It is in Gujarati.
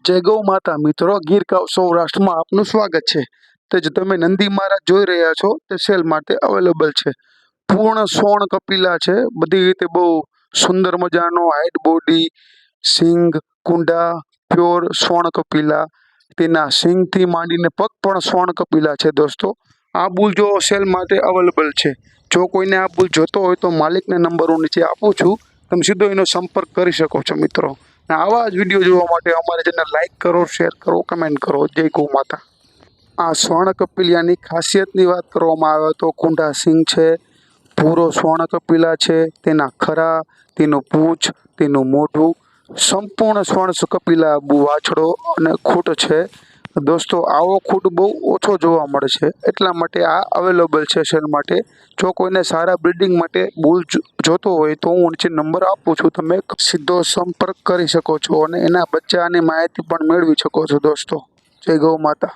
જય ગૌ માતા મિત્રો, ગીર સૌરાષ્ટ્રમાં આપનું સ્વાગત છે। તે જ તમે નંદી મહારાજ જોઈ રહ્યા છો તે સેલ માટે અવેલેબલ છે। પૂર્ણ સોણ કપિલા છે, બધી રીતે બહુ સુંદર મજાનો હાઈટ બોડી, સિંગ કુંડા પ્યોર સોણ કપિલા, તેના સિંગથી માંડીને પગ પણ સોણ કપિલા છે। દોસ્તો આ બુલ જો સેલ માટે અવેલેબલ છે। જો કોઈને આ બુલ જોતો હોય તો માલિકને નંબર હું નીચે આપું છું, તમે સીધો એનો સંપર્ક કરી શકો છો મિત્રો। આવા જ વિડીયો જોવા માટે અમારી ચેનલ લાઈક કરો, શેર કરો, કમેન્ટ કરો। જય ગૌ માતા। આ સ્વર્ણ કપિલિયાની ખાસિયતની વાત કરવામાં આવે તો કુંડા સિંગ છે, પૂરો સ્વર્ણ કપિલા છે, તેના ખરા, તેનું પૂંછ, તેનું મોઢું સંપૂર્ણ સ્વર્ણ કપિલા વાછડો અને ખૂટ છે। દોસ્તો આવો ખૂટ બહુ ઓછો જોવા મળે છે, એટલા માટે આ અવેલેબલ છે સેલ માટે। જો કોઈને સારા બ્રીડિંગ માટે બુલ જોતો હોય તો હું નીચે નંબર આપું છું, તમે સીધો સંપર્ક કરી શકો છો અને એના બચ્ચાની માહિતી પણ મેળવી શકો છો। દોસ્તો જય ગૌ માતા।